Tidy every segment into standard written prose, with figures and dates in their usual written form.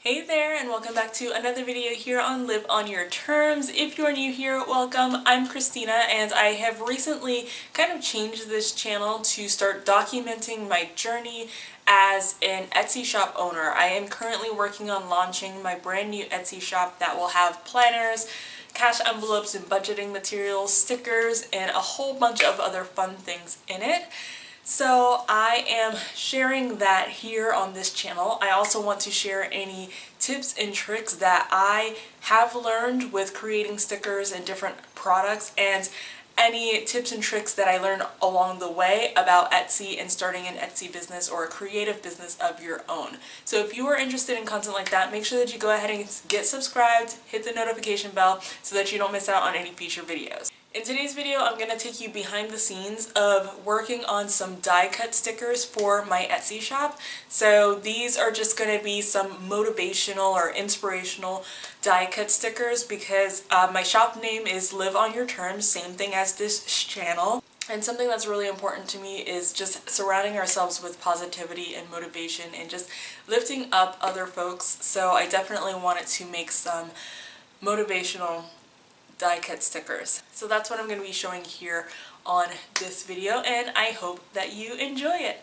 Hey there, and welcome back to another video here on Live on Your Terms. If you're new here, welcome. I'm Christina, and I have recently kind of changed this channel to start documenting my journey as an Etsy shop owner. I am currently working on launching my brand new Etsy shop that will have planners, cash envelopes and budgeting materials, stickers, and a whole bunch of other fun things in it. So I am sharing that here on this channel. I also want to share any tips and tricks that I have learned with creating stickers and different products, and any tips and tricks that I learned along the way about Etsy and starting an Etsy business or a creative business of your own. So if you are interested in content like that, make sure that you go ahead and get subscribed, hit the notification bell so that you don't miss out on any future videos. In today's video, I'm going to take you behind the scenes of working on some die cut stickers for my Etsy shop. So these are just going to be some motivational or inspirational die cut stickers because my shop name is Live on Your Terms, same thing as this channel. And something that's really important to me is just surrounding ourselves with positivity and motivation and just lifting up other folks. So I definitely wanted to make some motivational die cut stickers. So that's what I'm going to be showing here on this video, and I hope that you enjoy it.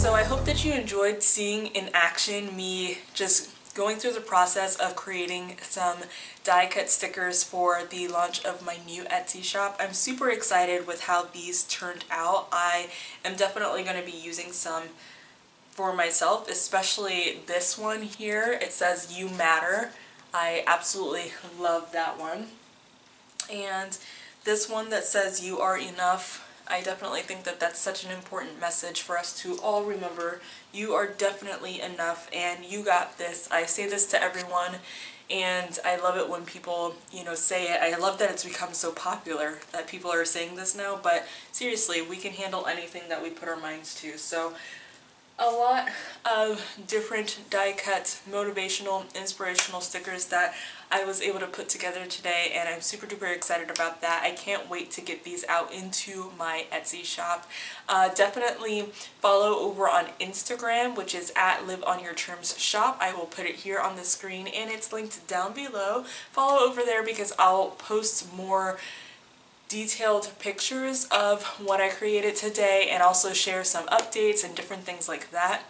So I hope that you enjoyed seeing in action me just going through the process of creating some die cut stickers for the launch of my new Etsy shop. I'm super excited with how these turned out. I am definitely going to be using some for myself, especially this one here. It says "You Matter." I absolutely love that one. And this one that says "You Are Enough," I definitely think that that's such an important message for us to all remember. You are definitely enough and you got this. I say this to everyone and I love it when people, say it. I love that it's become so popular that people are saying this now, but seriously, we can handle anything that we put our minds to. So a lot of different die cut motivational, inspirational stickers that I was able to put together today, and I'm super duper excited about that. I can't wait to get these out into my Etsy shop. Definitely follow over on Instagram, which is at Live On Your Terms Shop. I will put it here on the screen and it's linked down below. Follow over there because I'll post more detailed pictures of what I created today and also share some updates and different things like that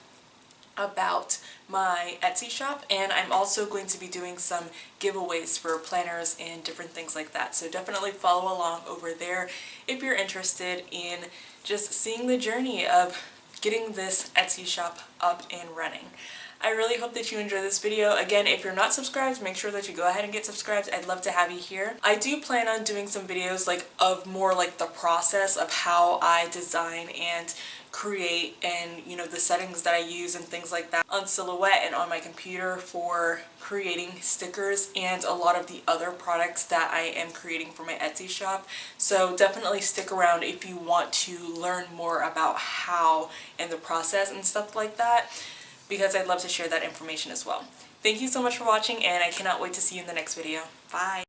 about my Etsy shop. And I'm also going to be doing some giveaways for planners and different things like that. So definitely follow along over there if you're interested in just seeing the journey of getting this Etsy shop up and running. I really hope that you enjoy this video. Again, if you're not subscribed, make sure that you go ahead and get subscribed. I'd love to have you here. I do plan on doing some videos of more like the process of how I design and create and the settings that I use and things like that on Silhouette and on my computer for creating stickers and a lot of the other products that I am creating for my Etsy shop. So definitely stick around if you want to learn more about how and the process and stuff like that, because I'd love to share that information as well. Thank you so much for watching and I cannot wait to see you in the next video. Bye!